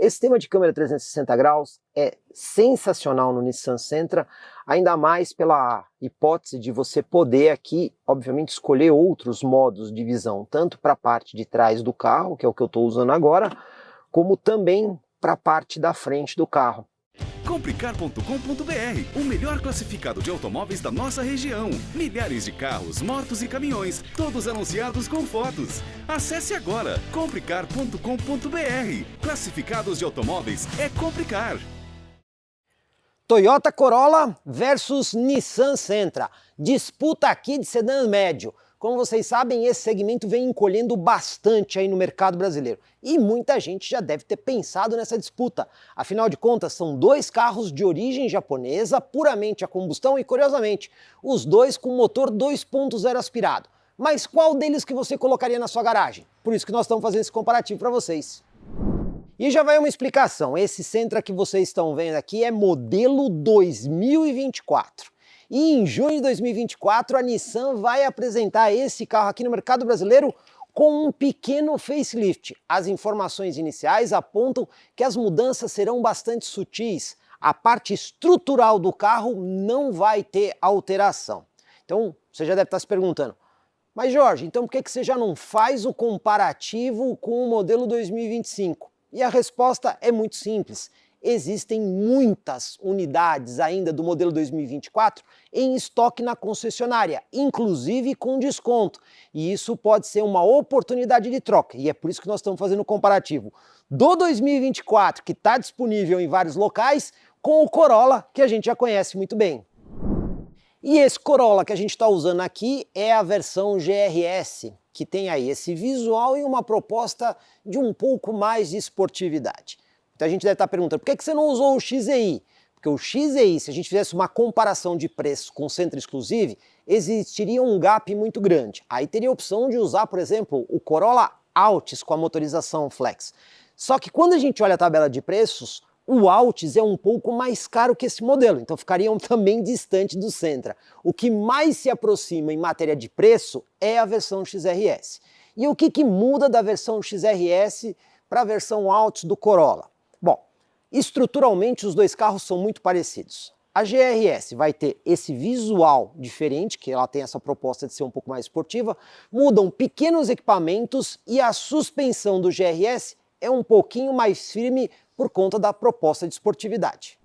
Esse tema de câmera 360 graus é sensacional no Nissan Sentra, ainda mais pela hipótese de você poder aqui, obviamente, escolher outros modos de visão, tanto para a parte de trás do carro, que é o que eu estou usando agora, como também para a parte da frente do carro. Comprecar.com.br, o melhor classificado de automóveis da nossa região. Milhares de carros, motos e caminhões, todos anunciados com fotos. Acesse agora, comprecar.com.br. Classificados de automóveis é Comprecar. Toyota Corolla versus Nissan Sentra. Disputa aqui de sedã médio. Como vocês sabem, esse segmento vem encolhendo bastante aí no mercado brasileiro. E muita gente já deve ter pensado nessa disputa. Afinal de contas, são dois carros de origem japonesa, puramente a combustão e, curiosamente, os dois com motor 2.0 aspirado. Mas qual deles que você colocaria na sua garagem? Por isso que nós estamos fazendo esse comparativo para vocês. E já vai uma explicação. Esse Sentra que vocês estão vendo aqui é modelo 2024. E em junho de 2024, a Nissan vai apresentar esse carro aqui no mercado brasileiro com um pequeno facelift. As informações iniciais apontam que as mudanças serão bastante sutis. A parte estrutural do carro não vai ter alteração. Então, você já deve estar se perguntando, mas Jorge, então por que você já não faz o comparativo com o modelo 2025? E a resposta é muito simples. Existem muitas unidades ainda do modelo 2024 em estoque na concessionária, inclusive com desconto. E isso pode ser uma oportunidade de troca. E é por isso que nós estamos fazendo o comparativo do 2024, que está disponível em vários locais, com o Corolla, que a gente já conhece muito bem. E esse Corolla que a gente está usando aqui é a versão GRS, que tem aí esse visual e uma proposta de um pouco mais de esportividade. Então a gente deve estar perguntando, por que você não usou o XEI? Porque o XEI, se a gente fizesse uma comparação de preço com o Sentra Exclusive, existiria um gap muito grande. Aí teria a opção de usar, por exemplo, o Corolla Altis com a motorização Flex. Só que quando a gente olha a tabela de preços, o Altis é um pouco mais caro que esse modelo, então ficariam também distante do Sentra. O que mais se aproxima em matéria de preço é a versão XRS. E o que muda da versão XRS para a versão Altis do Corolla? Bom, estruturalmente os dois carros são muito parecidos. A GRS vai ter esse visual diferente, que ela tem essa proposta de ser um pouco mais esportiva, mudam pequenos equipamentos e a suspensão do GRS é um pouquinho mais firme por conta da proposta de esportividade.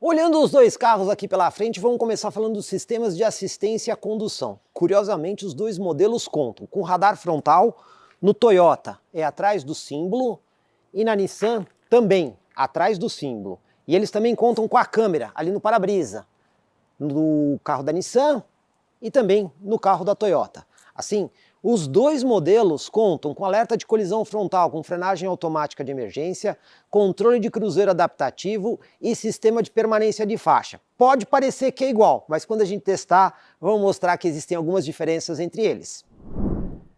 Olhando os dois carros aqui pela frente, vamos começar falando dos sistemas de assistência à condução. Curiosamente, os dois modelos contam com radar frontal. No Toyota é atrás do símbolo e na Nissan também atrás do símbolo. E eles também contam com a câmera ali no para-brisa, no carro da Nissan e também no carro da Toyota. Assim, os dois modelos contam com alerta de colisão frontal, com frenagem automática de emergência, controle de cruzeiro adaptativo e sistema de permanência de faixa. Pode parecer que é igual, mas quando a gente testar, vamos mostrar que existem algumas diferenças entre eles.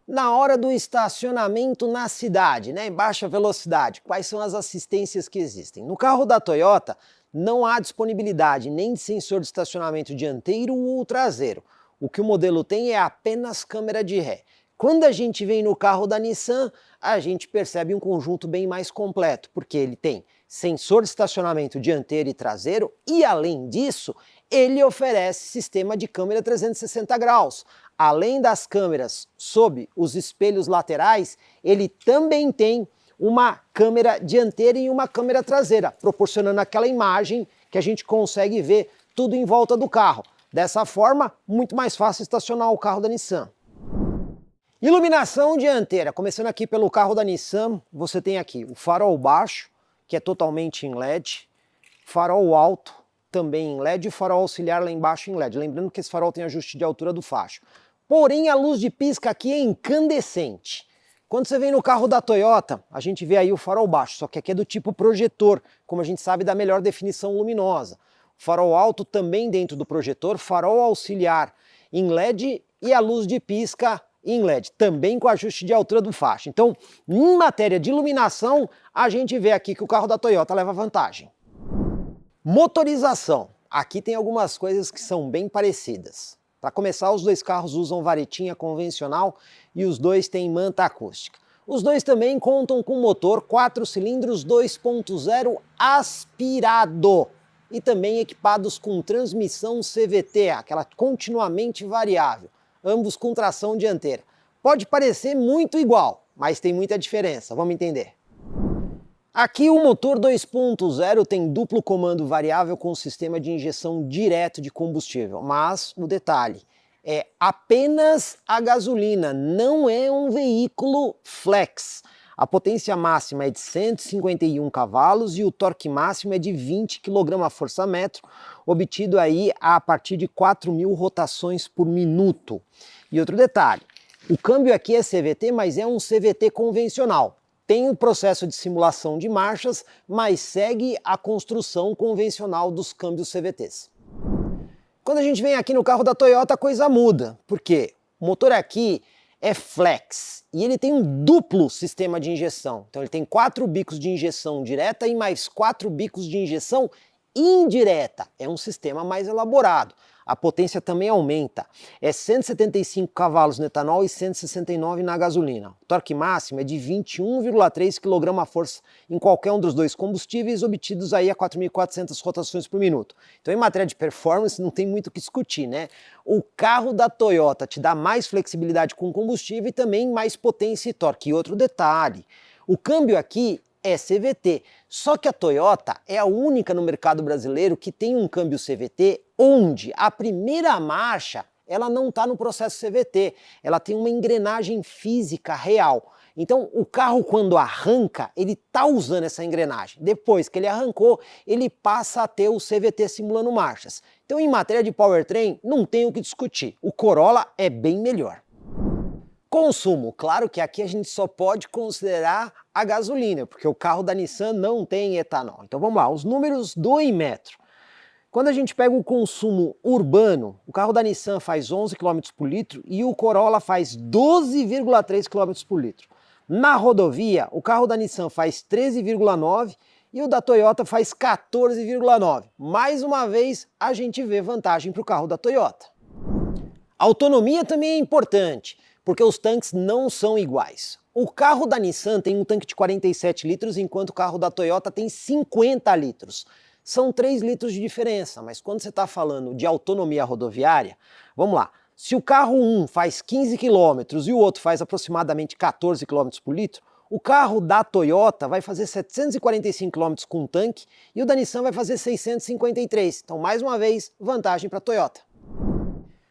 Na hora do estacionamento na cidade, em baixa velocidade, quais são as assistências que existem? No carro da Toyota, não há disponibilidade nem de sensor de estacionamento dianteiro ou traseiro. O que o modelo tem é apenas câmera de ré. Quando a gente vem no carro da Nissan, a gente percebe um conjunto bem mais completo, porque ele tem sensor de estacionamento dianteiro e traseiro e, além disso, ele oferece sistema de câmera 360 graus. Além das câmeras sob os espelhos laterais, ele também tem uma câmera dianteira e uma câmera traseira, proporcionando aquela imagem que a gente consegue ver tudo em volta do carro. Dessa forma, muito mais fácil estacionar o carro da Nissan. Iluminação dianteira. Começando aqui pelo carro da Nissan, você tem aqui o farol baixo, que é totalmente em LED, farol alto, também em LED, e o farol auxiliar lá embaixo em LED. Lembrando que esse farol tem ajuste de altura do facho. Porém, a luz de pisca aqui é incandescente. Quando você vem no carro da Toyota, a gente vê aí o farol baixo, só que aqui é do tipo projetor, como a gente sabe, da melhor definição luminosa. Farol alto também dentro do projetor, farol auxiliar em LED e a luz de pisca em LED, também com ajuste de altura do facho. Então, em matéria de iluminação, a gente vê aqui que o carro da Toyota leva vantagem. Motorização. Aqui tem algumas coisas que são bem parecidas. Para começar, os dois carros usam varetinha convencional e os dois têm manta acústica. Os dois também contam com motor 4 cilindros 2.0 aspirado e também equipados com transmissão CVT, aquela continuamente variável, ambos com tração dianteira. Pode parecer muito igual, mas tem muita diferença, vamos entender. Aqui o motor 2.0 tem duplo comando variável com sistema de injeção direto de combustível, mas o detalhe é apenas a gasolina, não é um veículo flex. A potência máxima é de 151 cavalos e o torque máximo é de 20 kgfm, obtido aí a partir de 4.000 rotações por minuto. E outro detalhe, o câmbio aqui é CVT, mas é um CVT convencional. Tem o processo de simulação de marchas, mas segue a construção convencional dos câmbios CVTs. Quando a gente vem aqui no carro da Toyota, a coisa muda. Por quê? O motor aqui é flex e ele tem um duplo sistema de injeção. Então ele tem 4 bicos de injeção direta e mais 4 bicos de injeção indireta. É um sistema mais elaborado. A potência também aumenta. É 175 cavalos no etanol e 169 na gasolina. O torque máximo é de 21,3 kgf em qualquer um dos dois combustíveis, obtidos aí a 4.400 rotações por minuto. Então, em matéria de performance, não tem muito o que discutir, né? O carro da Toyota te dá mais flexibilidade com combustível e também mais potência e torque. E outro detalhe, o câmbio aqui é CVT, só que a Toyota é a única no mercado brasileiro que tem um câmbio CVT onde a primeira marcha ela não está no processo CVT, ela tem uma engrenagem física real. Então o carro quando arranca, ele está usando essa engrenagem. Depois que ele arrancou, ele passa a ter o CVT simulando marchas. Então em matéria de powertrain, não tem o que discutir, o Corolla é bem melhor. Consumo, claro que aqui a gente só pode considerar a gasolina, porque o carro da Nissan não tem etanol. Então vamos lá, os números do Inmetro. Quando a gente pega o consumo urbano, o carro da Nissan faz 11 km por litro e o Corolla faz 12,3 km por litro. Na rodovia, o carro da Nissan faz 13,9 e o da Toyota faz 14,9. Mais uma vez, a gente vê vantagem para o carro da Toyota. A autonomia também é importante, porque os tanques não são iguais. O carro da Nissan tem um tanque de 47 litros, enquanto o carro da Toyota tem 50 litros. São 3 litros de diferença, mas quando você está falando de autonomia rodoviária, vamos lá, se o carro 1 faz 15 km e o outro faz aproximadamente 14 km por litro, o carro da Toyota vai fazer 745 km com um tanque e o da Nissan vai fazer 653. Então, mais uma vez, vantagem para a Toyota.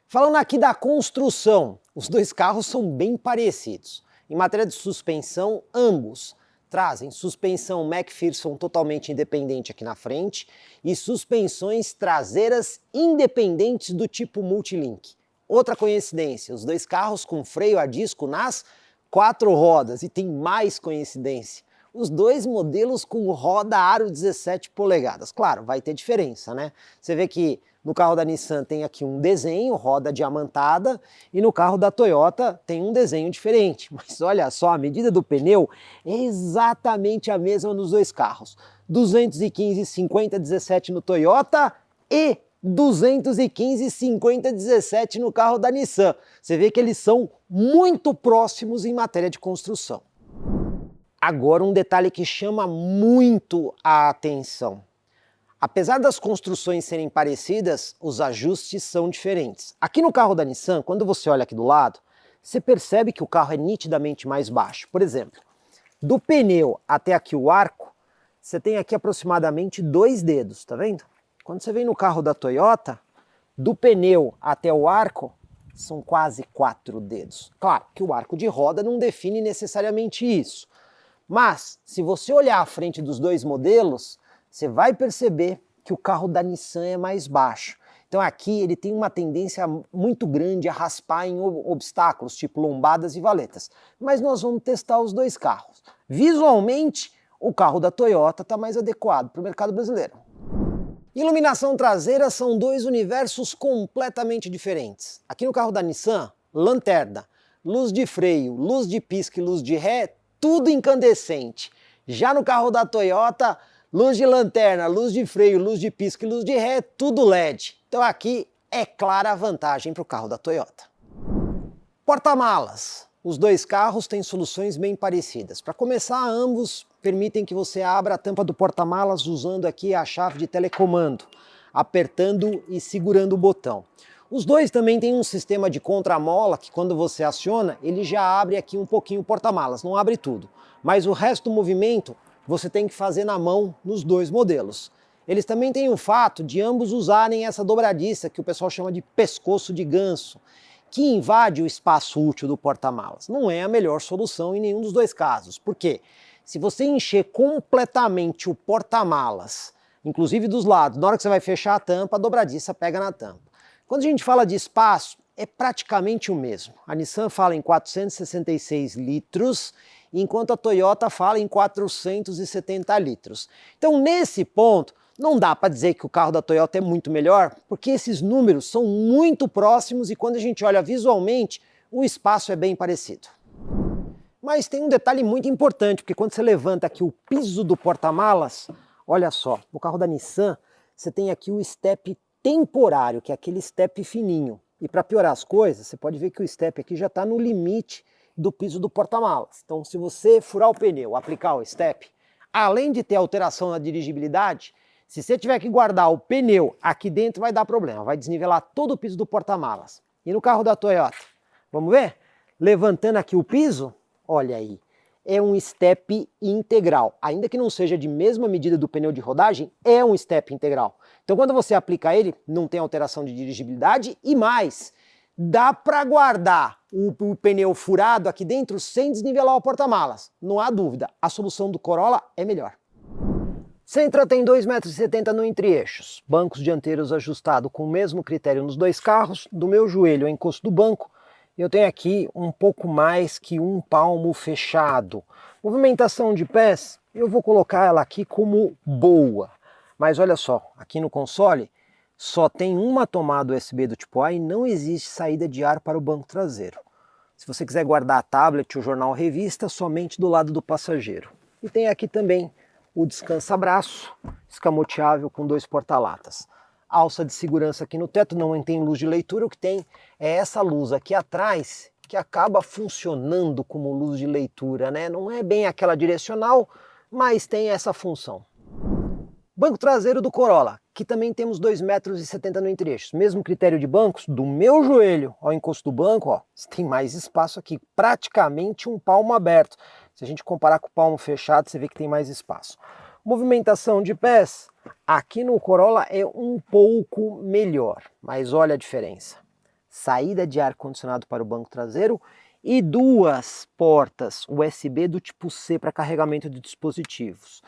Falando aqui da construção, os dois carros são bem parecidos. Em matéria de suspensão, ambos trazem suspensão McPherson totalmente independente aqui na frente e suspensões traseiras independentes do tipo Multilink. Outra coincidência, os dois carros com freio a disco nas 4 rodas e tem mais coincidência. Os dois modelos com roda aro 17 polegadas. Claro, vai ter diferença, né? Você vê que no carro da Nissan tem aqui um desenho, roda diamantada, e no carro da Toyota tem um desenho diferente. Mas olha só, a medida do pneu é exatamente a mesma nos dois carros. 215/50/17 no Toyota e 215/50/17 no carro da Nissan. Você vê que eles são muito próximos em matéria de construção. Agora um detalhe que chama muito a atenção. Apesar das construções serem parecidas, os ajustes são diferentes. Aqui no carro da Nissan, quando você olha aqui do lado, você percebe que o carro é nitidamente mais baixo. Por exemplo, do pneu até aqui o arco, você tem aqui aproximadamente 2 dedos, tá vendo? Quando você vem no carro da Toyota, do pneu até o arco, são quase 4 dedos. Claro que o arco de roda não define necessariamente isso. Mas, se você olhar a frente dos dois modelos, você vai perceber que o carro da Nissan é mais baixo. Então aqui ele tem uma tendência muito grande a raspar em obstáculos, tipo lombadas e valetas. Mas nós vamos testar os dois carros. Visualmente, o carro da Toyota está mais adequado para o mercado brasileiro. Iluminação traseira são dois universos completamente diferentes. Aqui no carro da Nissan, lanterna, luz de freio, luz de pisca e luz de ré, tudo incandescente. Já no carro da Toyota, luz de lanterna, luz de freio, luz de pisca e luz de ré, tudo LED. Então aqui é clara a vantagem para o carro da Toyota. Porta-malas. Os dois carros têm soluções bem parecidas. Para começar, ambos permitem que você abra a tampa do porta-malas usando aqui a chave de telecomando, apertando e segurando o botão. Os dois também têm um sistema de contramola que, quando você aciona, ele já abre aqui um pouquinho o porta-malas, não abre tudo. Mas o resto do movimento você tem que fazer na mão nos dois modelos. Eles também têm o fato de ambos usarem essa dobradiça que o pessoal chama de pescoço de ganso, que invade o espaço útil do porta-malas. Não é a melhor solução em nenhum dos dois casos. Por quê? Se você encher completamente o porta-malas, inclusive dos lados, na hora que você vai fechar a tampa, a dobradiça pega na tampa. Quando a gente fala de espaço, é praticamente o mesmo. A Nissan fala em 466 litros, enquanto a Toyota fala em 470 litros. Então, nesse ponto, não dá para dizer que o carro da Toyota é muito melhor, porque esses números são muito próximos e quando a gente olha visualmente, o espaço é bem parecido. Mas tem um detalhe muito importante, porque quando você levanta aqui o piso do porta-malas, olha só, no carro da Nissan, você tem aqui o step temporário, que é aquele step fininho. E para piorar as coisas, você pode ver que o step aqui já está no limite do piso do porta-malas. Então, se você furar o pneu, aplicar o step, além de ter alteração na dirigibilidade, se você tiver que guardar o pneu aqui dentro, vai dar problema, vai desnivelar todo o piso do porta-malas. E no carro da Toyota, vamos ver? Levantando aqui o piso, olha aí, é um step integral. Ainda que não seja de mesma medida do pneu de rodagem, é um step integral. Então quando você aplica ele, não tem alteração de dirigibilidade e mais, dá para guardar o pneu furado aqui dentro sem desnivelar o porta-malas. Não há dúvida, a solução do Corolla é melhor. Sentra tem 2,70 m no entre-eixos, bancos dianteiros ajustados com o mesmo critério nos dois carros, do meu joelho ao encosto do banco, eu tenho aqui um pouco mais que um palmo fechado. Movimentação de pés, eu vou colocar ela aqui como boa, mas olha só, aqui no console só tem uma tomada USB do tipo A e não existe saída de ar para o banco traseiro. Se você quiser guardar a tablet ou jornal ou revista, somente do lado do passageiro. E tem aqui também o descansa-braço, escamoteável com 2 porta-latas. Alça de segurança aqui no teto, não tem luz de leitura, o que tem é essa luz aqui atrás, que acaba funcionando como luz de leitura, né? Não é bem aquela direcional, mas tem essa função. Banco traseiro do Corolla, que também temos 2,70 m no entre-eixos. Mesmo critério de bancos, do meu joelho ao encosto do banco, ó, tem mais espaço aqui, praticamente um palmo aberto. Se a gente comparar com o palmo fechado, você vê que tem mais espaço. Movimentação de pés, aqui no Corolla é um pouco melhor, mas olha a diferença. Saída de ar-condicionado para o banco traseiro e 2 portas USB do tipo C para carregamento de dispositivos.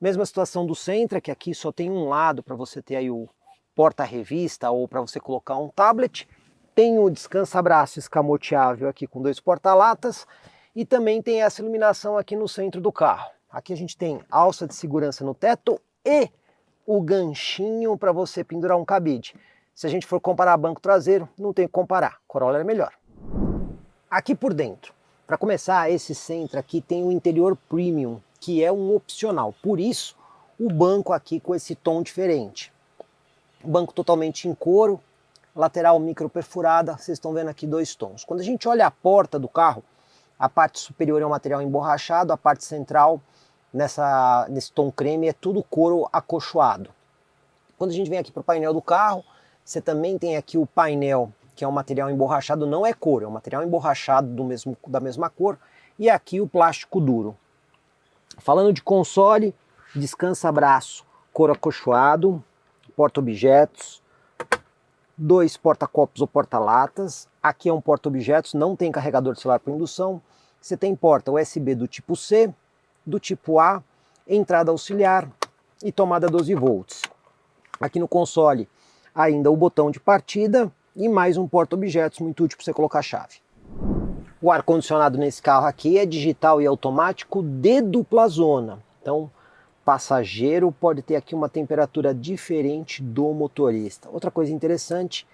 Mesma situação do Sentra, que aqui só tem um lado para você ter aí o porta-revista ou para você colocar um tablet. Tem o descansa-braço escamoteável aqui com 2 porta-latas e também tem essa iluminação aqui no centro do carro. Aqui a gente tem alça de segurança no teto e o ganchinho para você pendurar um cabide. Se a gente for comparar banco traseiro, não tem que comparar, Corolla é melhor. Aqui por dentro, para começar, esse Sentra aqui tem o interior premium, que é um opcional, por isso o banco aqui com esse tom diferente. Banco totalmente em couro, lateral micro perfurada, vocês estão vendo aqui 2 tons. Quando a gente olha a porta do carro, a parte superior é um material emborrachado, a parte central nesse tom creme é tudo couro acolchoado. Quando a gente vem aqui para o painel do carro, você também tem aqui o painel, que é um material emborrachado, não é couro, é um material emborrachado da mesma cor, e aqui o plástico duro. Falando de console, descansa-braço, couro acolchoado, porta-objetos, 2 porta-copos ou porta-latas, aqui é um porta-objetos, não tem carregador de celular por indução, você tem porta USB do tipo C, do tipo A, entrada auxiliar e tomada 12 volts. Aqui no console ainda o botão de partida e mais um porta-objetos muito útil para você colocar a chave. O ar-condicionado nesse carro aqui é digital e automático de dupla zona, então passageiro pode ter aqui uma temperatura diferente do motorista. Outra coisa interessante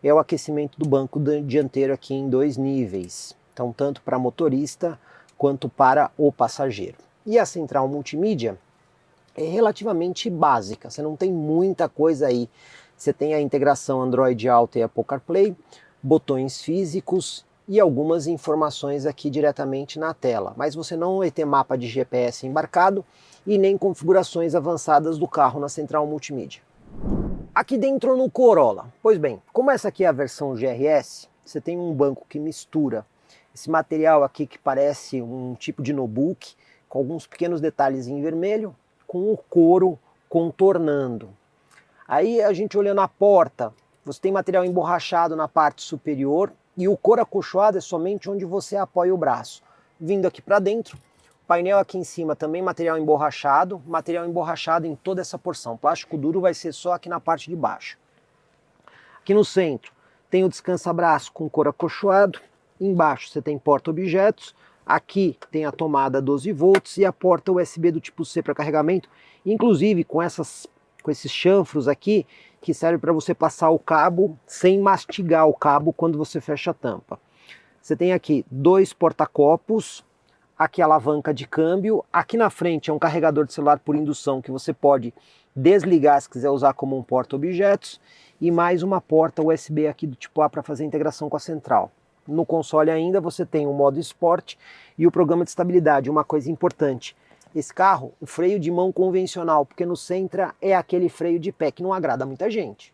é o aquecimento do banco dianteiro aqui em 2 níveis, então tanto para motorista quanto para o passageiro. E a central multimídia é relativamente básica, você não tem muita coisa aí. Você tem a integração Android Auto e Apple CarPlay, botões físicos e algumas informações aqui diretamente na tela, mas você não vai ter mapa de GPS embarcado e nem configurações avançadas do carro na central multimídia. Aqui dentro no Corolla, pois bem, como essa aqui é a versão GRS, você tem um banco que mistura esse material aqui que parece um tipo de notebook, com alguns pequenos detalhes em vermelho, com o couro contornando. Aí a gente olhando a porta, você tem material emborrachado na parte superior e o couro acolchoado é somente onde você apoia o braço. Vindo aqui para dentro, painel aqui em cima também material emborrachado em toda essa porção. Plástico duro vai ser só aqui na parte de baixo. Aqui no centro tem o descansa-braço com couro acolchoado, embaixo você tem porta-objetos, aqui tem a tomada 12 volts e a porta USB do tipo C para carregamento, inclusive com esses chanfros aqui que serve para você passar o cabo sem mastigar o cabo quando você fecha a tampa. Você tem aqui dois porta-copos, aqui a alavanca de câmbio, aqui na frente é um carregador de celular por indução que você pode desligar se quiser usar como um porta-objetos, e mais uma porta USB aqui do tipo A para fazer a integração com a central. No console ainda você tem o modo Sport e o programa de estabilidade, uma coisa importante. Esse carro, o freio de mão convencional, porque no Sentra é aquele freio de pé que não agrada muita gente.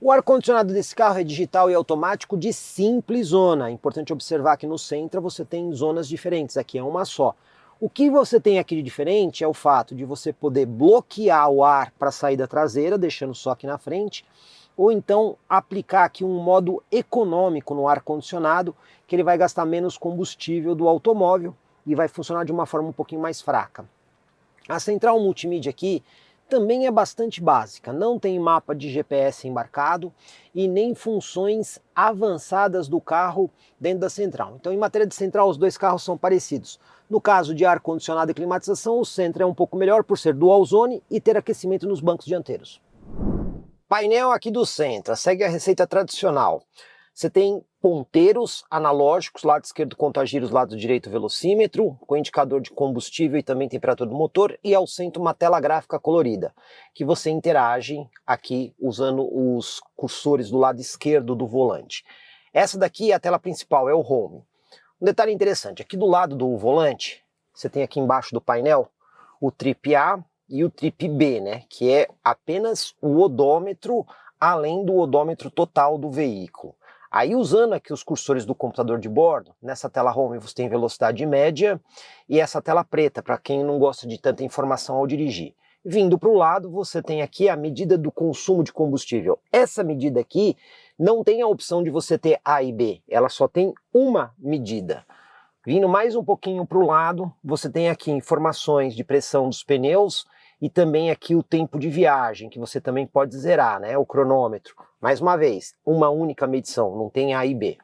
O ar-condicionado desse carro é digital e automático de simples zona. É importante observar que no Sentra você tem zonas diferentes, aqui é uma só. O que você tem aqui de diferente é o fato de você poder bloquear o ar para a saída traseira, deixando só aqui na frente, ou então aplicar aqui um modo econômico no ar-condicionado, que ele vai gastar menos combustível do automóvel e vai funcionar de uma forma um pouquinho mais fraca. A central multimídia aqui também é bastante básica, não tem mapa de GPS embarcado e nem funções avançadas do carro dentro da central. Então, em matéria de central, os dois carros são parecidos. No caso de ar-condicionado e climatização, o Sentra é um pouco melhor por ser dual zone e ter aquecimento nos bancos dianteiros. Painel aqui do Sentra, segue a receita tradicional. Você tem ponteiros analógicos, lado esquerdo conta-giros, lado direito velocímetro, com indicador de combustível e também temperatura do motor, e ao centro uma tela gráfica colorida, que você interage aqui usando os cursores do lado esquerdo do volante. Essa daqui é a tela principal, é o Home. Um detalhe interessante, aqui do lado do volante, você tem aqui embaixo do painel o Trip A e o Trip B, né, que é apenas o odômetro, além do odômetro total do veículo. Aí usando aqui os cursores do computador de bordo, nessa tela Home você tem velocidade média e essa tela preta, para quem não gosta de tanta informação ao dirigir. Vindo para o lado, você tem aqui a medida do consumo de combustível. Essa medida aqui não tem a opção de você ter A e B, ela só tem uma medida. Vindo mais um pouquinho para o lado, você tem aqui informações de pressão dos pneus e também aqui o tempo de viagem, que você também pode zerar, né? O cronômetro. Mais uma vez, uma única medição, não tem A e B.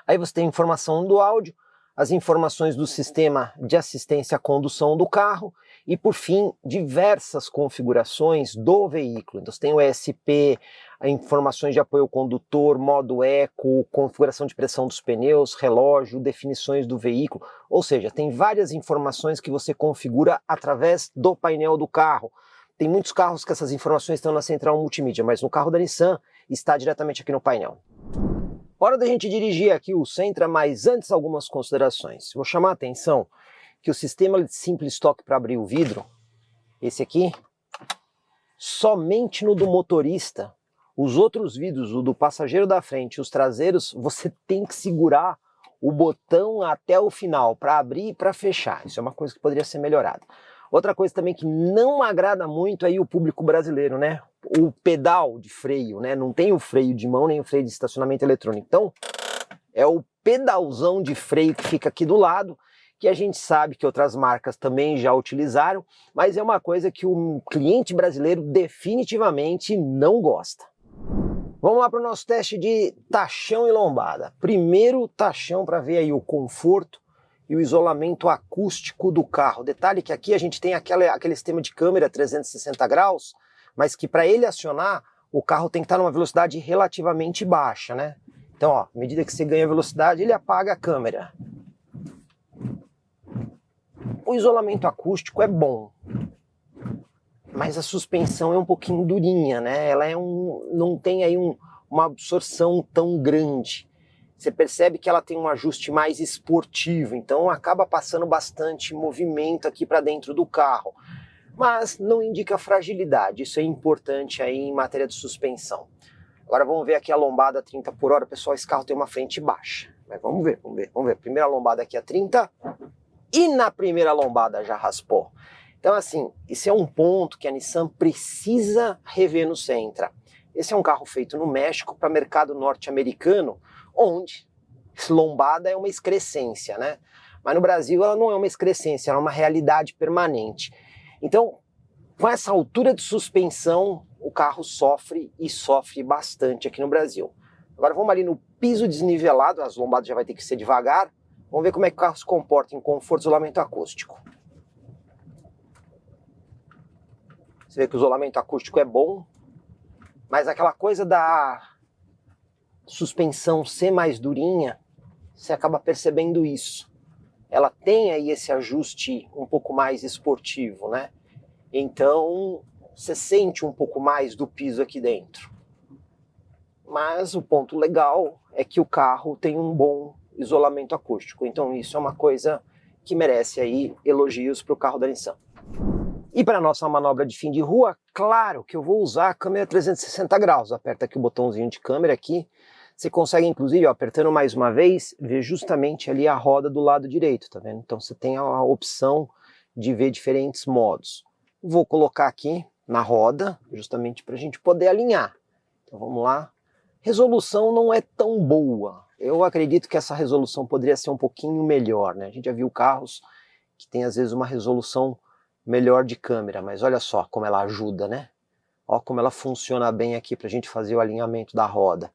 Aí você tem informação do áudio, as informações do sistema de assistência à condução do carro e, por fim, diversas configurações do veículo. Então você tem o ESP, informações de apoio ao condutor, modo eco, configuração de pressão dos pneus, relógio, definições do veículo, ou seja, tem várias informações que você configura através do painel do carro. Tem muitos carros que essas informações estão na central multimídia, mas no carro da Nissan está diretamente aqui no painel. Hora da gente dirigir aqui o Sentra, mas antes algumas considerações. Vou chamar a atenção que o sistema de simples toque para abrir o vidro, esse aqui, somente no do motorista. Os outros vidros, o do passageiro da frente e os traseiros, você tem que segurar o botão até o final para abrir e para fechar. Isso é uma coisa que poderia ser melhorada. Outra coisa também que não agrada muito aí o público brasileiro, né? O pedal de freio, né? Não tem o freio de mão nem o freio de estacionamento eletrônico. Então, é o pedalzão de freio que fica aqui do lado, que a gente sabe que outras marcas também já utilizaram, mas é uma coisa que o cliente brasileiro definitivamente não gosta. Vamos lá para o nosso teste de tachão e lombada. Primeiro tachão para ver aí o conforto e o isolamento acústico do carro. Detalhe que aqui a gente tem aquele sistema de câmera 360 graus, mas que para ele acionar, o carro tem que estar numa velocidade relativamente baixa, né? Então, ó, à medida que você ganha velocidade, ele apaga a câmera. O isolamento acústico é bom, mas a suspensão é um pouquinho durinha, né? Ela não tem aí uma absorção tão grande. você percebe que ela tem um ajuste mais esportivo, então acaba passando bastante movimento aqui para dentro do carro. Mas não indica fragilidade, isso é importante aí em matéria de suspensão. Agora vamos ver aqui a lombada 30 por hora, pessoal, esse carro tem uma frente baixa. Mas vamos ver. Primeira lombada aqui a 30 e na primeira lombada já raspou. Então assim, esse é um ponto que a Nissan precisa rever no Sentra. Esse é um carro feito no México para mercado norte-americano, onde lombada é uma excrescência, né? Mas no Brasil ela não é uma excrescência, ela é uma realidade permanente. Então, com essa altura de suspensão, o carro sofre e sofre bastante aqui no Brasil. Agora vamos ali no piso desnivelado, as lombadas já vai ter que ser devagar. Vamos ver como é que o carro se comporta em conforto e isolamento acústico. Você vê que o isolamento acústico é bom, mas aquela coisa da suspensão ser mais durinha, você acaba percebendo isso. Ela tem aí esse ajuste um pouco mais esportivo, né? Então, você sente um pouco mais do piso aqui dentro. Mas o ponto legal é que o carro tem um bom isolamento acústico. Então isso é uma coisa que merece aí elogios para o carro da Nissan. E para a nossa manobra de fim de rua, claro que eu vou usar a câmera 360 graus. Aperta aqui o botãozinho de câmera aqui. Você consegue, inclusive, ó, apertando mais uma vez, ver justamente ali a roda do lado direito, tá vendo? Então você tem a opção de ver diferentes modos. Vou colocar aqui na roda, justamente para a gente poder alinhar. Então vamos lá. Resolução não é tão boa. Eu acredito que essa resolução poderia ser um pouquinho melhor, né? A gente já viu carros que tem às vezes uma resolução melhor de câmera, mas olha só como ela ajuda, né? Ó como ela funciona bem aqui para a gente fazer o alinhamento da roda.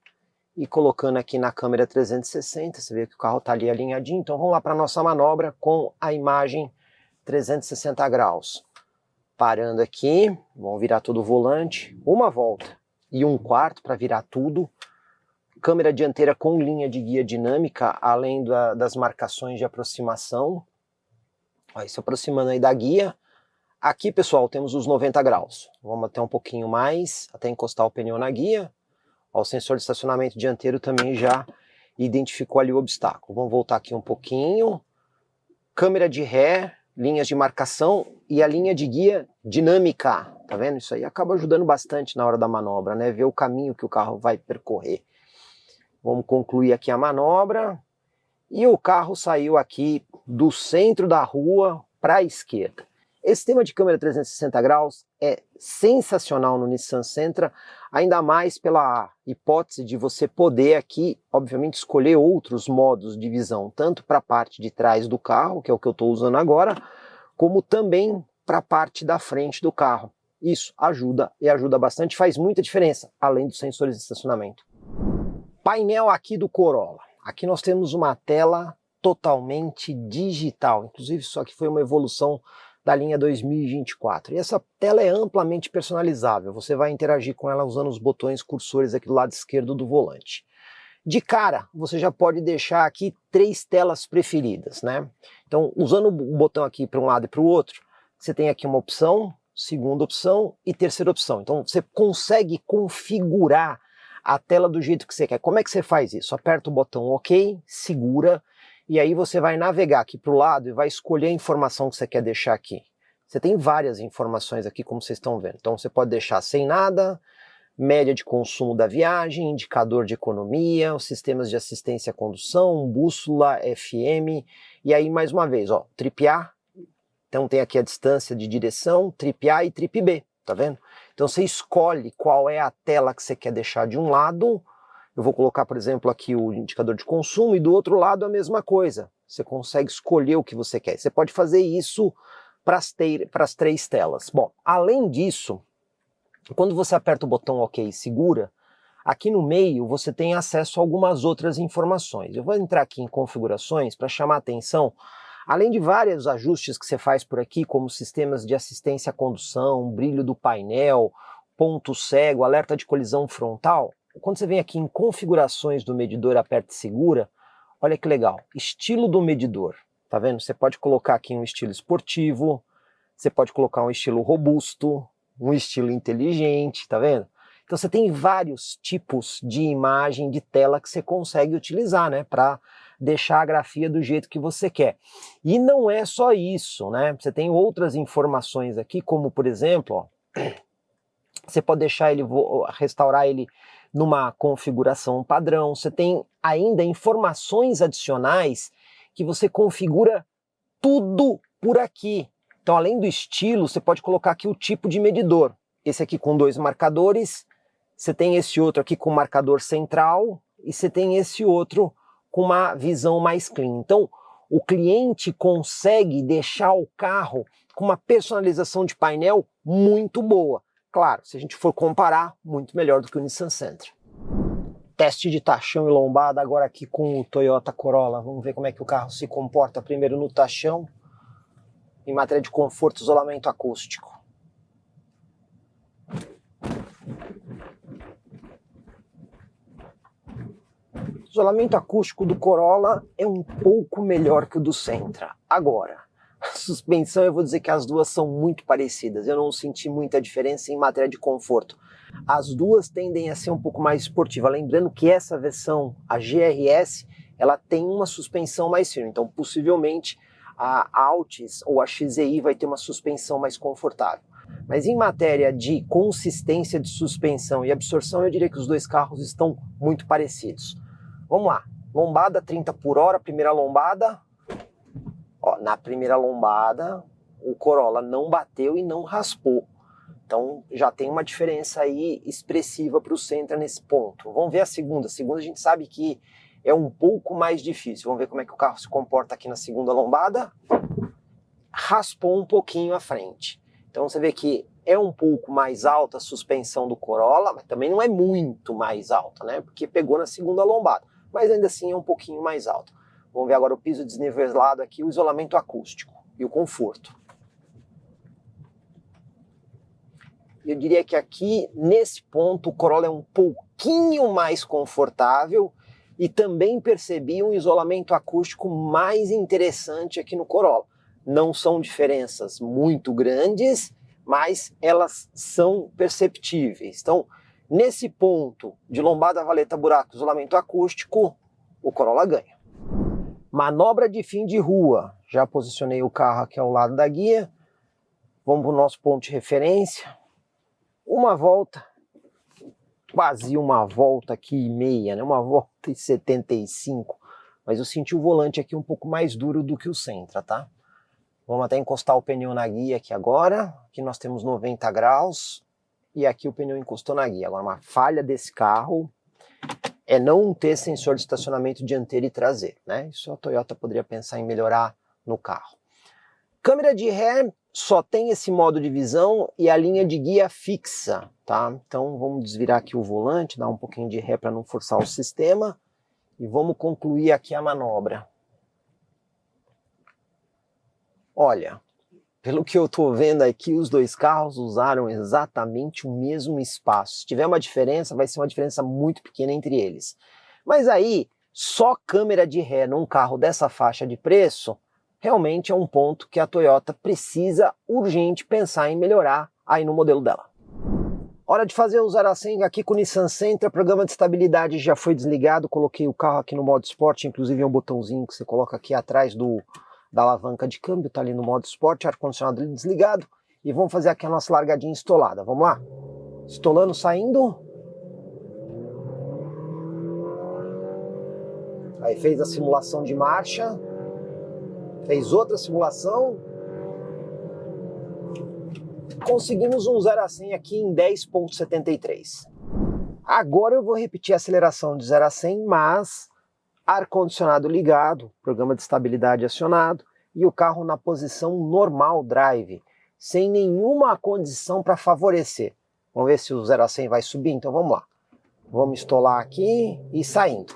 E colocando aqui na câmera 360, você vê que o carro está ali alinhadinho. Então vamos lá para a nossa manobra com a imagem 360 graus. Parando aqui, vamos virar todo o volante, uma volta e um quarto para virar tudo. Câmera dianteira com linha de guia dinâmica, além das marcações de aproximação. Vai se aproximando aí da guia. Aqui, pessoal, temos os 90 graus. Vamos até um pouquinho mais, até encostar o pneu na guia. Ó, o sensor de estacionamento dianteiro também já identificou ali o obstáculo. Vamos voltar aqui um pouquinho. Câmera de ré, linhas de marcação e a linha de guia dinâmica. Tá vendo? Isso aí acaba ajudando bastante na hora da manobra, né? Ver o caminho que o carro vai percorrer. Vamos concluir aqui a manobra. E o carro saiu aqui do centro da rua para a esquerda. Esse sistema de câmera 360 graus é sensacional no Nissan Sentra, ainda mais pela hipótese de você poder aqui, obviamente, escolher outros modos de visão, tanto para a parte de trás do carro, que é o que eu estou usando agora, como também para a parte da frente do carro. Isso ajuda e ajuda bastante, faz muita diferença, além dos sensores de estacionamento. Painel aqui do Corolla. Aqui nós temos uma tela totalmente digital, inclusive isso aqui foi uma evolução da linha 2024. E essa tela é amplamente personalizável, você vai interagir com ela usando os botões cursores aqui do lado esquerdo do volante. De cara, você já pode deixar aqui 3 telas preferidas, né? Então, usando o botão aqui para um lado e para o outro, você tem aqui uma opção, segunda opção e terceira opção. Então, você consegue configurar a tela do jeito que você quer. Como é que você faz isso? Aperta o botão OK, segura, e aí você vai navegar aqui para o lado e vai escolher a informação que você quer deixar aqui. Você tem várias informações aqui, como vocês estão vendo. Então você pode deixar sem nada, média de consumo da viagem, indicador de economia, os sistemas de assistência à condução, bússola, FM, e aí mais uma vez, ó, trip A, então tem aqui a distância de direção, trip A e trip B, tá vendo? Então você escolhe qual é a tela que você quer deixar de um lado. Eu vou colocar, por exemplo, aqui o indicador de consumo e do outro lado a mesma coisa. Você consegue escolher o que você quer. Você pode fazer isso para as 3 telas. Bom, além disso, quando você aperta o botão OK e segura, aqui no meio você tem acesso a algumas outras informações. Eu vou entrar aqui em configurações para chamar a atenção, além de vários ajustes que você faz por aqui, como sistemas de assistência à condução, brilho do painel, ponto cego, alerta de colisão frontal. Quando você vem aqui em configurações do medidor, aperta e segura, olha que legal, estilo do medidor, tá vendo? Você pode colocar aqui um estilo esportivo, você pode colocar um estilo robusto, um estilo inteligente, tá vendo? Então você tem vários tipos de imagem de tela que você consegue utilizar, né, para deixar a grafia do jeito que você quer. E não é só isso, né? Você tem outras informações aqui, como por exemplo, ó, você pode deixar ele, restaurar ele numa configuração padrão. Você tem ainda informações adicionais que você configura tudo por aqui. Então, além do estilo, você pode colocar aqui o tipo de medidor. Esse aqui com 2 marcadores, você tem esse outro aqui com marcador central e você tem esse outro com uma visão mais clean. Então, o cliente consegue deixar o carro com uma personalização de painel muito boa. Claro, se a gente for comparar, muito melhor do que o Nissan Sentra. Teste de tachão e lombada agora aqui com o Toyota Corolla. Vamos ver como é que o carro se comporta primeiro no tachão, em matéria de conforto e isolamento acústico. O isolamento acústico do Corolla é um pouco melhor que o do Sentra. Agora, a suspensão, eu vou dizer que as duas são muito parecidas. Eu não senti muita diferença em matéria de conforto. As duas tendem a ser um pouco mais esportiva. Lembrando que essa versão, a GRS, ela tem uma suspensão mais firme. Então, possivelmente, a Altis ou a XEI vai ter uma suspensão mais confortável. Mas em matéria de consistência de suspensão e absorção, eu diria que os dois carros estão muito parecidos. Vamos lá, lombada 30 por hora, primeira lombada. Ó, na primeira lombada, o Corolla não bateu e não raspou. Então já tem uma diferença aí expressiva para o Sentra nesse ponto. Vamos ver a segunda. A segunda a gente sabe que é um pouco mais difícil. Vamos ver como é que o carro se comporta aqui na segunda lombada. Raspou um pouquinho à frente. Então você vê que é um pouco mais alta a suspensão do Corolla, mas também não é muito mais alta, né? Porque pegou na segunda lombada. Mas ainda assim é um pouquinho mais alto. Vamos ver agora o piso desnivelado aqui, o isolamento acústico e o conforto. Eu diria que aqui, nesse ponto, o Corolla é um pouquinho mais confortável e também percebi um isolamento acústico mais interessante aqui no Corolla. Não são diferenças muito grandes, mas elas são perceptíveis. Então, nesse ponto de lombada, valeta, buraco, isolamento acústico, o Corolla ganha. Manobra de fim de rua. Já posicionei o carro aqui ao lado da guia. Vamos para o nosso ponto de referência. Uma volta, quase uma volta aqui e meia, né? Uma volta e 75. Mas eu senti o volante aqui um pouco mais duro do que o Sentra, tá? Vamos até encostar o pneu na guia aqui agora. Aqui nós temos 90 graus. E aqui o pneu encostou na guia. Agora, uma falha desse carro é não ter sensor de estacionamento dianteiro e traseiro, né? Isso a Toyota poderia pensar em melhorar no carro. Câmera de ré só tem esse modo de visão e a linha de guia fixa, tá? Então vamos desvirar aqui o volante, dar um pouquinho de ré para não forçar o sistema e vamos concluir aqui a manobra. Olha, pelo que eu estou vendo aqui, os dois carros usaram exatamente o mesmo espaço. Se tiver uma diferença, vai ser uma diferença muito pequena entre eles. Mas aí, só câmera de ré num carro dessa faixa de preço, realmente é um ponto que a Toyota precisa urgente pensar em melhorar aí no modelo dela. Hora de fazer o 0 a 100 aqui com o Nissan Sentra. O programa de estabilidade já foi desligado. Coloquei o carro aqui no modo Sport, inclusive é um botãozinho que você coloca aqui atrás da alavanca de câmbio, tá ali no modo Sport, ar-condicionado desligado. E vamos fazer aqui a nossa largadinha estolada. Vamos lá? Estolando, saindo. Aí fez a simulação de marcha. Fez outra simulação. Conseguimos um 0 a 100 aqui em 10,73. Agora eu vou repetir a aceleração de 0 a 100, mas ar-condicionado ligado, programa de estabilidade acionado e o carro na posição normal drive, sem nenhuma condição para favorecer. Vamos ver se o 0 a 100 vai subir, então vamos lá. Vamos estolar aqui e saindo.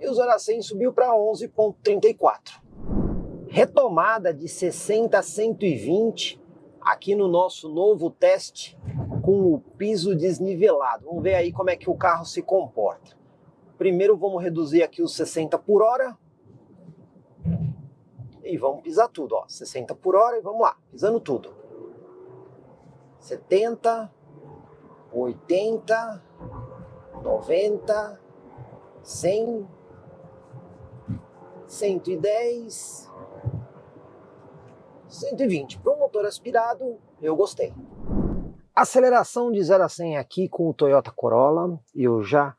E o 0 a 100 subiu para 11,34. Retomada de 60 a 120 aqui no nosso novo teste com o piso desnivelado. Vamos ver aí como é que o carro se comporta. Primeiro vamos reduzir aqui os 60 por hora. E vamos pisar tudo, ó. 60 por hora e vamos lá, pisando tudo. 70, 80, 90, 100, 110, 120. Para um motor aspirado, eu gostei. Aceleração de 0 a 100 aqui com o Toyota Corolla. Eu já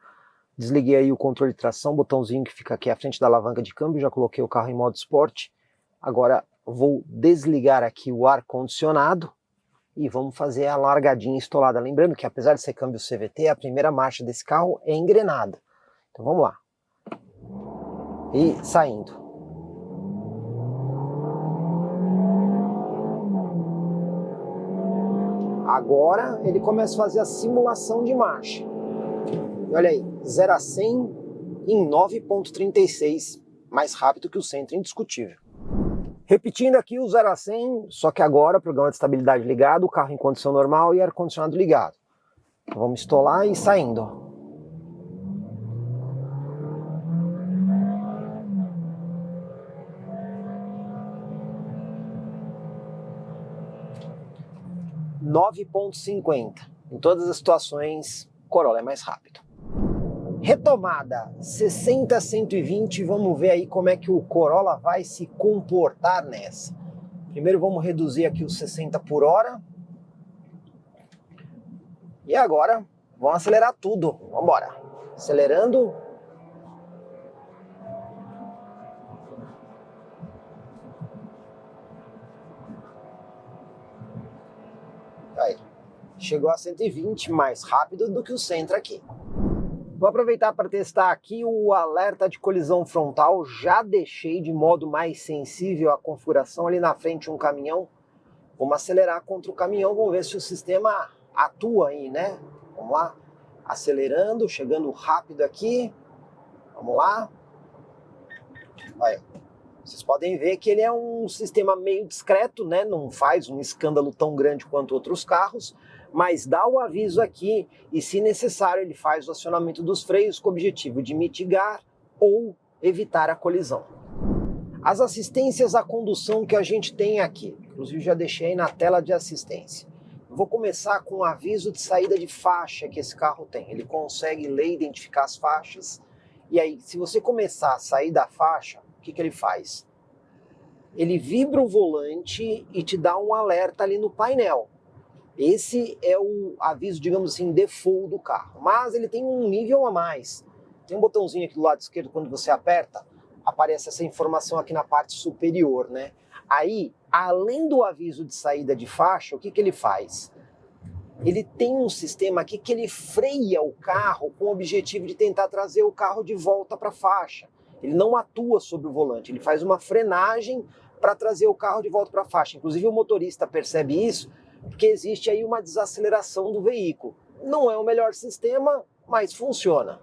desliguei aí o controle de tração, botãozinho que fica aqui à frente da alavanca de câmbio. Já coloquei o carro em modo esporte. Agora vou desligar aqui o ar-condicionado e vamos fazer a largadinha estolada. Lembrando que apesar de ser câmbio CVT, a primeira marcha desse carro é engrenada. Então vamos lá. E saindo. Agora ele começa a fazer a simulação de marcha. E olha aí, 0 a 100 em 9,36, mais rápido que o centro, indiscutível. Repetindo aqui o 0 a 100, só que agora programa de estabilidade ligado, o carro em condição normal e ar-condicionado ligado. Então vamos estolar e saindo. Ó. 9,50. Em todas as situações, Corolla é mais rápido. Retomada 60 a 120, vamos ver aí como é que o Corolla vai se comportar nessa. Primeiro vamos reduzir aqui os 60 por hora. E agora vamos acelerar tudo, vamos embora. Acelerando. Aí, chegou a 120, mais rápido do que o Sentra aqui. Vou aproveitar para testar aqui o alerta de colisão frontal. Já deixei de modo mais sensível a configuração ali na frente um caminhão. Vamos acelerar contra o caminhão, vamos ver se o sistema atua aí, né? Vamos lá, acelerando, chegando rápido aqui. Vamos lá. Aí, vocês podem ver que ele é um sistema meio discreto, né? Não faz um escândalo tão grande quanto outros carros, mas dá o aviso aqui e, se necessário, ele faz o acionamento dos freios com o objetivo de mitigar ou evitar a colisão. As assistências à condução que a gente tem aqui, inclusive já deixei aí na tela de assistência. Vou começar com o aviso de saída de faixa que esse carro tem. Ele consegue ler e identificar as faixas. E aí, se você começar a sair da faixa, o que ele faz? Ele vibra o volante e te dá um alerta ali no painel. Esse é o aviso, digamos assim, default do carro. Mas ele tem um nível a mais. Tem um botãozinho aqui do lado esquerdo, quando você aperta, aparece essa informação aqui na parte superior, né? Aí, além do aviso de saída de faixa, o que ele faz? Ele tem um sistema aqui que ele freia o carro com o objetivo de tentar trazer o carro de volta para a faixa. Ele não atua sobre o volante, ele faz uma frenagem para trazer o carro de volta para a faixa. Inclusive o motorista percebe isso, porque existe aí uma desaceleração do veículo. Não é o melhor sistema, mas funciona.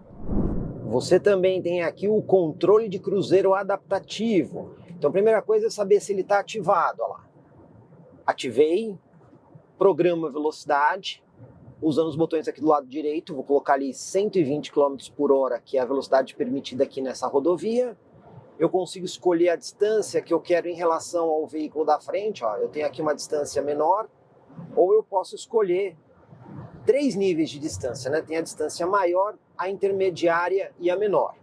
Você também tem aqui o controle de cruzeiro adaptativo. Então a primeira coisa é saber se ele está ativado. Olha lá. Ativei, programa a velocidade, usando os botões aqui do lado direito. Vou colocar ali 120 km por hora, que é a velocidade permitida aqui nessa rodovia. Eu consigo escolher a distância que eu quero em relação ao veículo da frente. Ó. Eu tenho aqui uma distância menor, ou eu posso escolher 3 níveis de distância, né? Tem a distância maior, a intermediária e a menor.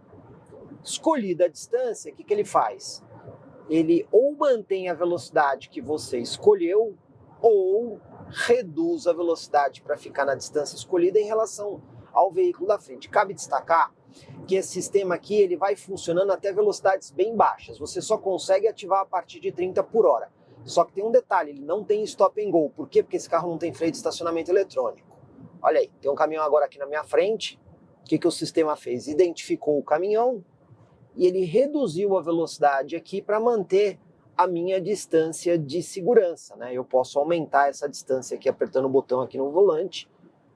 Escolhida a distância, o que ele faz? Ele ou mantém a velocidade que você escolheu, ou reduz a velocidade para ficar na distância escolhida em relação ao veículo da frente. Cabe destacar que esse sistema aqui ele vai funcionando até velocidades bem baixas. Você só consegue ativar a partir de 30 por hora. Só que tem um detalhe, ele não tem stop and go. Por quê? Porque esse carro não tem freio de estacionamento eletrônico. Olha aí, tem um caminhão agora aqui na minha frente. O que o sistema fez? Identificou o caminhão e ele reduziu a velocidade aqui para manter a minha distância de segurança, né? Eu posso aumentar essa distância aqui apertando o botão aqui no volante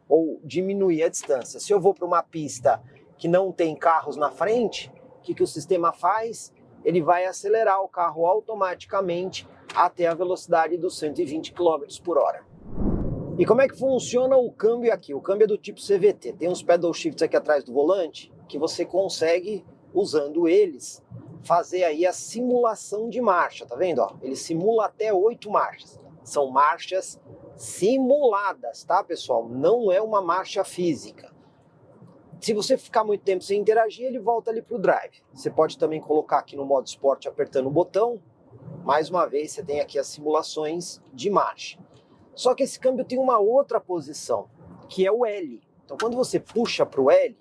ou diminuir a distância. Se eu vou para uma pista que não tem carros na frente, o que o sistema faz? Ele vai acelerar o carro automaticamente até a velocidade dos 120 km por hora. E como é que funciona o câmbio aqui? O câmbio é do tipo CVT. Tem uns pedal shifts aqui atrás do volante que você consegue, usando eles, fazer aí a simulação de marcha, tá vendo? Ó, ele simula até 8 marchas. São marchas simuladas, tá, pessoal? Não é uma marcha física. Se você ficar muito tempo sem interagir, ele volta ali pro drive. Você pode também colocar aqui no modo esporte apertando o botão. Mais uma vez, você tem aqui as simulações de marcha. Só que esse câmbio tem uma outra posição, que é o L. Então, quando você puxa para o L,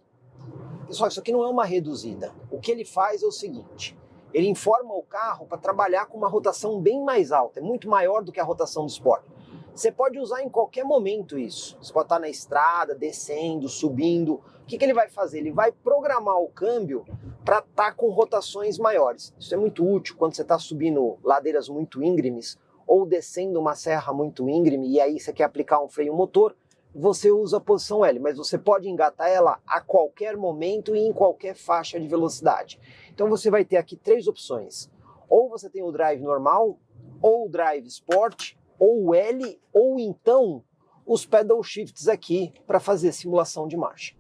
pessoal, isso aqui não é uma reduzida. O que ele faz é o seguinte, ele informa o carro para trabalhar com uma rotação bem mais alta, é muito maior do que a rotação do Sport. Você pode usar em qualquer momento isso. Você pode estar na estrada, descendo, subindo. O que ele vai fazer? Ele vai programar o câmbio para estar com rotações maiores. Isso é muito útil quando você está subindo ladeiras muito íngremes ou descendo uma serra muito íngreme e aí você quer aplicar um freio motor, você usa a posição L, mas você pode engatar ela a qualquer momento e em qualquer faixa de velocidade. Então você vai ter aqui 3 opções. Ou você tem o drive normal, ou o drive sport, ou o L, ou então os pedal shifts aqui para fazer simulação de marcha.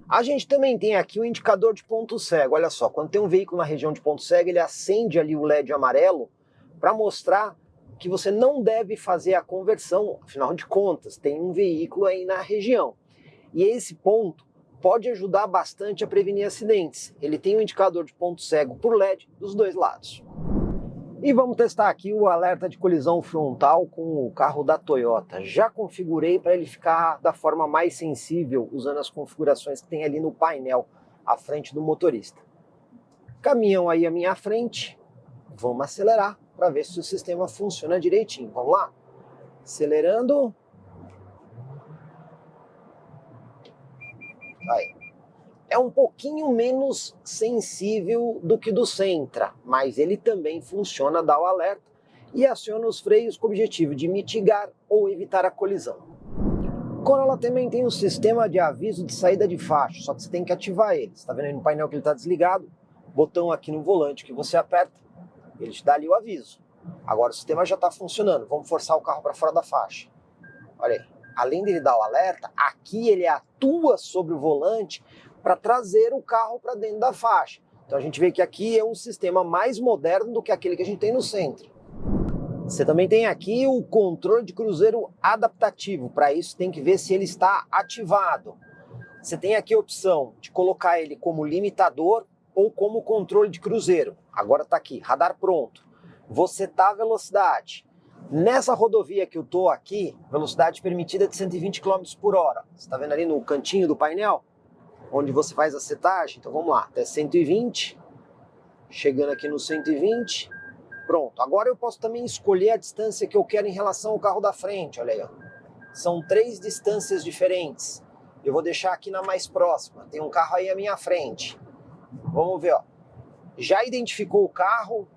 A gente também tem aqui o indicador de ponto cego. Olha só, quando tem um veículo na região de ponto cego, ele acende ali o LED amarelo para mostrar que você não deve fazer a conversão, afinal de contas, tem um veículo aí na região. E esse ponto pode ajudar bastante a prevenir acidentes. Ele tem um indicador de ponto cego por LED dos 2 lados. E vamos testar aqui o alerta de colisão frontal com o carro da Toyota. Já configurei para ele ficar da forma mais sensível, usando as configurações que tem ali no painel, à frente do motorista. Caminhão aí à minha frente, vamos acelerar para ver se o sistema funciona direitinho. Vamos lá? Acelerando. Aí. É um pouquinho menos sensível do que do Sentra, mas ele também funciona, dá o alerta e aciona os freios com o objetivo de mitigar ou evitar a colisão. O Corolla também tem um sistema de aviso de saída de faixa, só que você tem que ativar ele. Você está vendo aí no painel que ele está desligado? Botão aqui no volante que você aperta, ele te dá ali o aviso. Agora o sistema já está funcionando, vamos forçar o carro para fora da faixa. Olha aí, além dele dar o alerta, aqui ele atua sobre o volante para trazer o carro para dentro da faixa. Então a gente vê que aqui é um sistema mais moderno do que aquele que a gente tem no centro. Você também tem aqui o controle de cruzeiro adaptativo. Para isso tem que ver se ele está ativado. Você tem aqui a opção de colocar ele como limitador ou como controle de cruzeiro. Agora está aqui, radar pronto. Você setar a velocidade. Nessa rodovia que eu estou aqui, velocidade permitida de 120 km por hora. Você está vendo ali no cantinho do painel? Onde você faz a setagem. Então vamos lá, até 120. Chegando aqui no 120. Pronto. Agora eu posso também escolher a distância que eu quero em relação ao carro da frente. Olha aí, ó. São 3 distâncias diferentes. Eu vou deixar aqui na mais próxima. Tem um carro aí à minha frente. Vamos ver, ó. Já identificou o carro,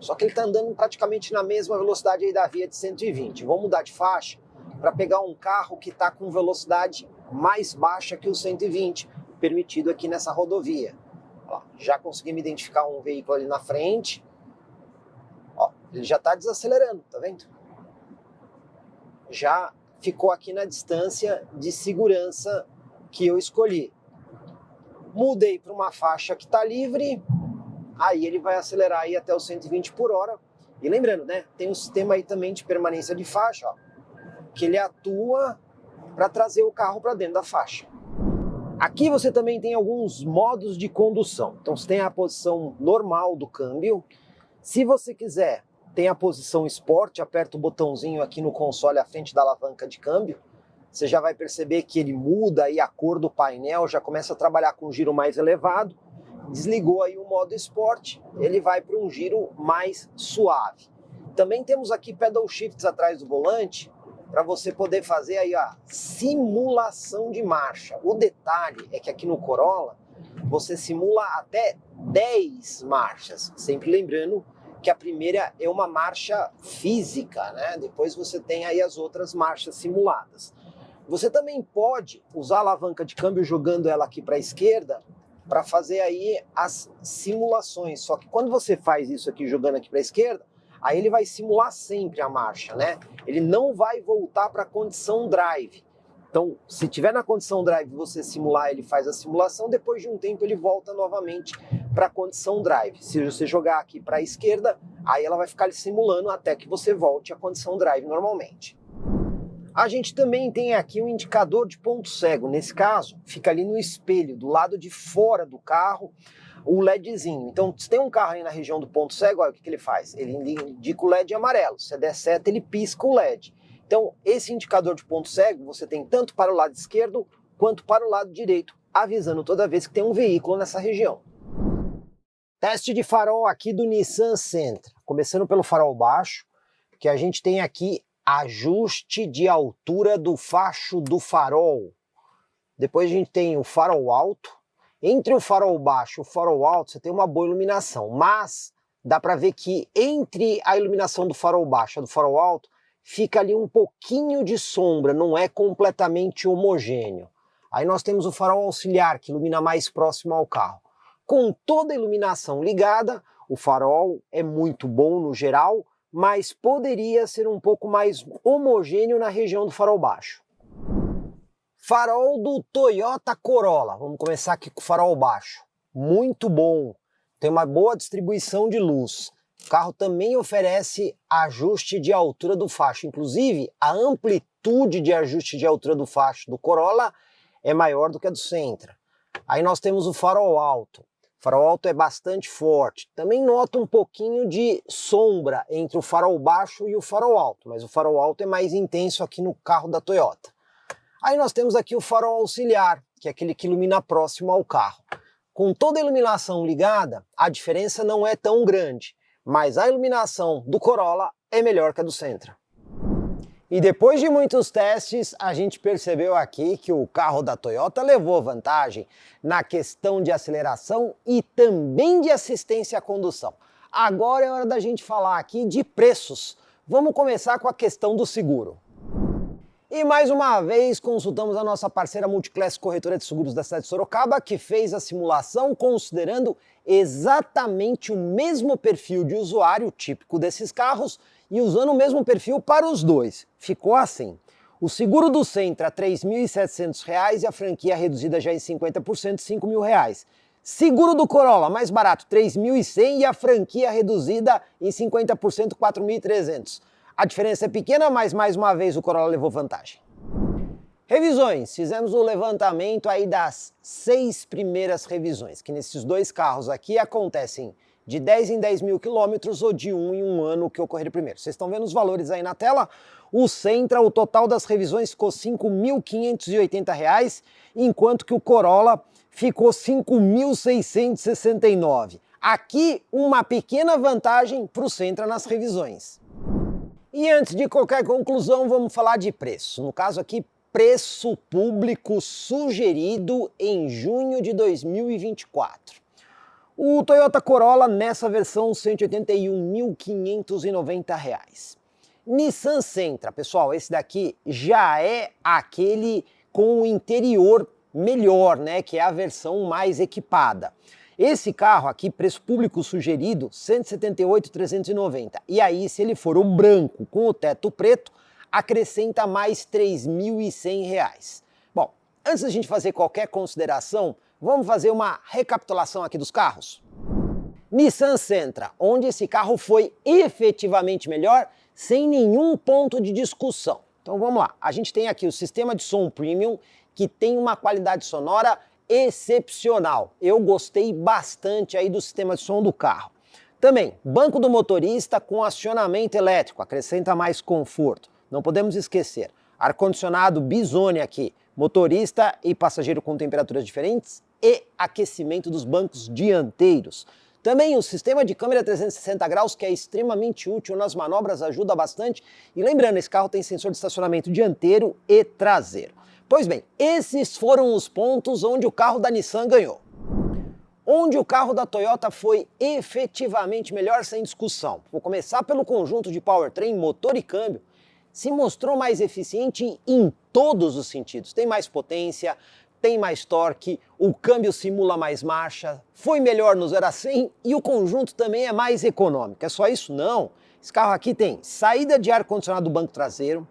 só que ele está andando praticamente na mesma velocidade aí da via de 120. Vamos mudar de faixa para pegar um carro que está com velocidade mais baixa que o 120, permitido aqui nessa rodovia. Ó, já consegui me identificar um veículo ali na frente. Ó, ele já está desacelerando, tá vendo? Já ficou aqui na distância de segurança que eu escolhi. Mudei para uma faixa que está livre, aí ele vai acelerar aí até os 120 por hora. E lembrando, né, tem um sistema aí também de permanência de faixa, ó, que ele atua para trazer o carro para dentro da faixa. Aqui você também tem alguns modos de condução. Então você tem a posição normal do câmbio. Se você quiser, tem a posição Sport, aperta o botãozinho aqui no console à frente da alavanca de câmbio. Você já vai perceber que ele muda aí a cor do painel, já começa a trabalhar com um giro mais elevado. Desligou aí o modo Sport, ele vai para um giro mais suave. Também temos aqui pedal shifts atrás do volante, para você poder fazer aí a simulação de marcha. O detalhe é que aqui no Corolla, você simula até 10 marchas. Sempre lembrando que a primeira é uma marcha física, né? Depois você tem aí as outras marchas simuladas. Você também pode usar a alavanca de câmbio jogando ela aqui para a esquerda para fazer aí as simulações. Só que quando você faz isso aqui jogando aqui para a esquerda, aí ele vai simular sempre a marcha, né? Ele não vai voltar para a condição drive. Então, se tiver na condição drive você simular, ele faz a simulação, depois de um tempo ele volta novamente para a condição drive. Se você jogar aqui para a esquerda, aí ela vai ficar simulando até que você volte à condição drive normalmente. A gente também tem aqui um indicador de ponto cego. Nesse caso, fica ali no espelho, do lado de fora do carro, o LEDzinho. Então, se tem um carro aí na região do ponto cego, olha o que ele faz. Ele indica o LED amarelo. Se der seta, ele pisca o LED. Então, esse indicador de ponto cego você tem tanto para o lado esquerdo quanto para o lado direito, avisando toda vez que tem um veículo nessa região. Teste de farol aqui do Nissan Sentra. Começando pelo farol baixo, que a gente tem aqui ajuste de altura do facho do farol. Depois a gente tem o farol alto. Entre o farol baixo e o farol alto você tem uma boa iluminação, mas dá para ver que entre a iluminação do farol baixo e do farol alto fica ali um pouquinho de sombra, não é completamente homogêneo. Aí nós temos o farol auxiliar, que ilumina mais próximo ao carro. Com toda a iluminação ligada, o farol é muito bom no geral, mas poderia ser um pouco mais homogêneo na região do farol baixo. Farol do Toyota Corolla. Vamos começar aqui com o farol baixo. Muito bom, tem uma boa distribuição de luz. O carro também oferece ajuste de altura do facho, inclusive a amplitude de ajuste de altura do facho do Corolla é maior do que a do Sentra. Aí nós temos o farol alto. O farol alto é bastante forte. Também nota um pouquinho de sombra entre o farol baixo e o farol alto, mas o farol alto é mais intenso aqui no carro da Toyota. Aí nós temos aqui o farol auxiliar, que é aquele que ilumina próximo ao carro. Com toda a iluminação ligada, a diferença não é tão grande, mas a iluminação do Corolla é melhor que a do Sentra. E depois de muitos testes, a gente percebeu aqui que o carro da Toyota levou vantagem na questão de aceleração e também de assistência à condução. Agora é hora da gente falar aqui de preços. Vamos começar com a questão do seguro. E mais uma vez consultamos a nossa parceira Multiclass Corretora de Seguros da cidade de Sorocaba, que fez a simulação considerando exatamente o mesmo perfil de usuário típico desses carros e usando o mesmo perfil para os dois. Ficou assim: o seguro do Sentra R$ 3.700 e a franquia reduzida já em 50%, R$ 5.000. Seguro do Corolla, mais barato, R$ 3.100 e a franquia reduzida em 50%, R$ 4.300. A diferença é pequena, mas mais uma vez o Corolla levou vantagem. Revisões. Fizemos o levantamento aí das 6 primeiras revisões, que nesses dois carros aqui acontecem de 10 em 10 mil quilômetros ou de 1 em 1 ano que ocorrer primeiro. Vocês estão vendo os valores aí na tela? O Sentra, o total das revisões ficou R$ 5.580, enquanto que o Corolla ficou R$ 5.669. Aqui uma pequena vantagem para o Sentra nas revisões. E antes de qualquer conclusão, vamos falar de preço. No caso aqui, preço público sugerido em junho de 2024. O Toyota Corolla nessa versão R$ 181.590. Nissan Sentra, pessoal, esse daqui já é aquele com o interior melhor, né, que é a versão mais equipada. Esse carro aqui, preço público sugerido, R$ 178.390. E aí, se ele for o branco com o teto preto, acrescenta mais R$ 3.100. Bom, antes da gente fazer qualquer consideração, vamos fazer uma recapitulação aqui dos carros. Nissan Sentra, onde esse carro foi efetivamente melhor, sem nenhum ponto de discussão. Então vamos lá, a gente tem aqui o sistema de som premium, que tem uma qualidade sonora excepcional. Eu gostei bastante aí do sistema de som do carro. Também, banco do motorista com acionamento elétrico, acrescenta mais conforto. Não podemos esquecer, ar-condicionado Bizone aqui, motorista e passageiro com temperaturas diferentes e aquecimento dos bancos dianteiros. Também o sistema de câmera 360 graus, que é extremamente útil nas manobras, ajuda bastante. E lembrando, esse carro tem sensor de estacionamento dianteiro e traseiro. Pois bem, esses foram os pontos onde o carro da Nissan ganhou. Onde o carro da Toyota foi efetivamente melhor sem discussão. Vou começar pelo conjunto de powertrain, motor e câmbio. Se mostrou mais eficiente em todos os sentidos. Tem mais potência, tem mais torque, o câmbio simula mais marcha, foi melhor no 0 a 100 e o conjunto também é mais econômico. É só isso? Não. Esse carro aqui tem saída de ar-condicionado do banco traseiro,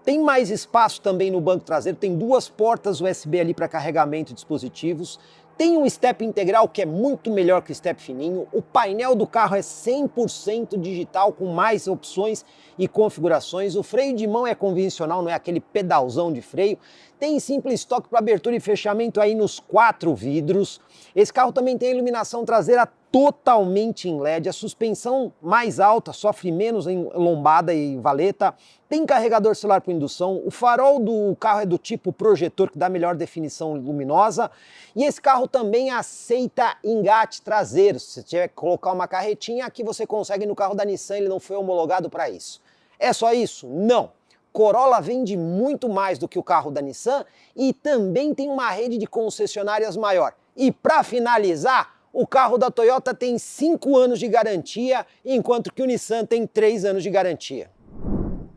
tem mais espaço também no banco traseiro, tem 2 portas USB ali para carregamento de dispositivos, tem um step integral que é muito melhor que o step fininho, o painel do carro é 100% digital com mais opções e configurações, o freio de mão é convencional, não é aquele pedalzão de freio, tem simples toque para abertura e fechamento aí nos 4 vidros, esse carro também tem a iluminação traseira totalmente em LED, a suspensão mais alta, sofre menos em lombada e valeta, tem carregador celular por indução, o farol do carro é do tipo projetor que dá melhor definição luminosa e esse carro também aceita engate traseiro, se você tiver que colocar uma carretinha aqui você consegue no carro da Nissan, ele não foi homologado para isso. É só isso? Não! Corolla vende muito mais do que o carro da Nissan e também tem uma rede de concessionárias maior. E para finalizar, o carro da Toyota tem 5 anos de garantia, enquanto que o Nissan tem 3 anos de garantia.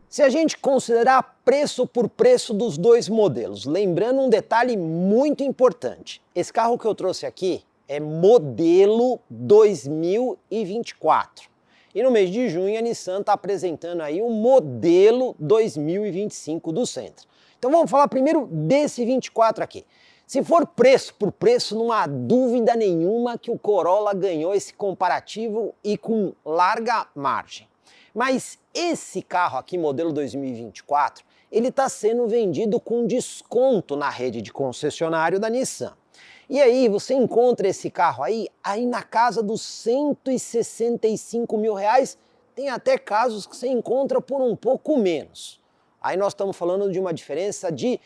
Se a gente considerar preço por preço dos dois modelos, lembrando um detalhe muito importante, esse carro que eu trouxe aqui é modelo 2024. E no mês de junho a Nissan está apresentando aí o modelo 2025 do Sentra. Então vamos falar primeiro desse 24 aqui. Se for preço por preço, não há dúvida nenhuma que o Corolla ganhou esse comparativo e com larga margem. Mas esse carro aqui, modelo 2024, ele está sendo vendido com desconto na rede de concessionário da Nissan. E aí você encontra esse carro aí na casa dos 165 mil reais, tem até casos que você encontra por um pouco menos. Aí nós estamos falando de uma diferença de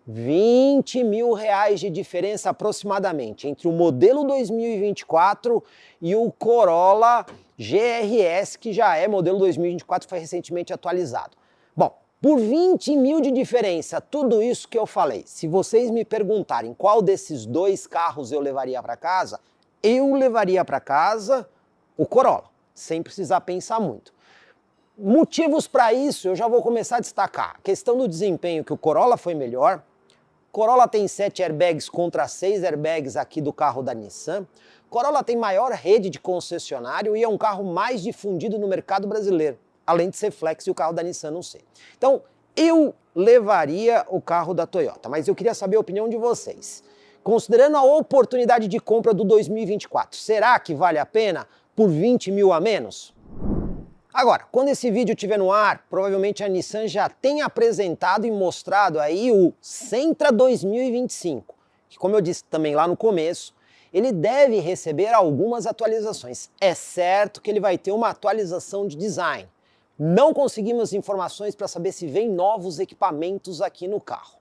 20 mil reais de diferença aproximadamente entre o modelo 2024 e o Corolla GRS, que já é modelo 2024, foi recentemente atualizado. Bom, por 20 mil de diferença, tudo isso que eu falei, se vocês me perguntarem qual desses dois carros eu levaria para casa, eu levaria para casa o Corolla, sem precisar pensar muito. Motivos para isso eu já vou começar a destacar. A questão do desempenho, que o Corolla foi melhor. Corolla tem 7 airbags contra 6 airbags aqui do carro da Nissan. Corolla tem maior rede de concessionário e é um carro mais difundido no mercado brasileiro, além de ser flex e o carro da Nissan não ser. Então, eu levaria o carro da Toyota, mas eu queria saber a opinião de vocês. Considerando a oportunidade de compra do 2024, será que vale a pena por 20 mil a menos? Agora, quando esse vídeo estiver no ar, provavelmente a Nissan já tenha apresentado e mostrado aí o Sentra 2025, que como eu disse também lá no começo, ele deve receber algumas atualizações. É certo que ele vai ter uma atualização de design. Não conseguimos informações para saber se vem novos equipamentos aqui no carro.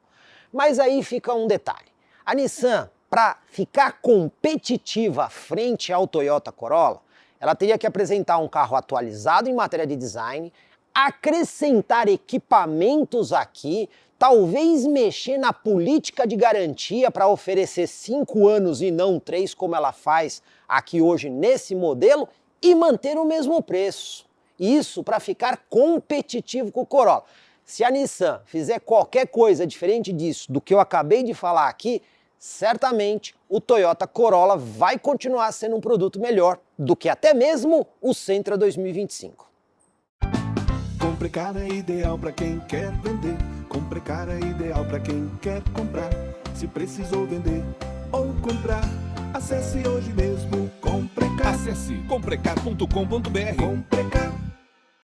Mas aí fica um detalhe. A Nissan, para ficar competitiva frente ao Toyota Corolla, ela teria que apresentar um carro atualizado em matéria de design, acrescentar equipamentos aqui, talvez mexer na política de garantia para oferecer 5 anos e não 3, como ela faz aqui hoje nesse modelo, e manter o mesmo preço. Isso para ficar competitivo com o Corolla. Se a Nissan fizer qualquer coisa diferente disso, do que eu acabei de falar aqui, certamente o Toyota Corolla vai continuar sendo um produto melhor do que até mesmo o Sentra 2025. Comprecar é ideal para quem quer vender. Comprecar é ideal para quem quer comprar. Se precisou vender ou comprar, acesse hoje mesmo Comprecar. Acesse comprecar.com.br. Comprecar.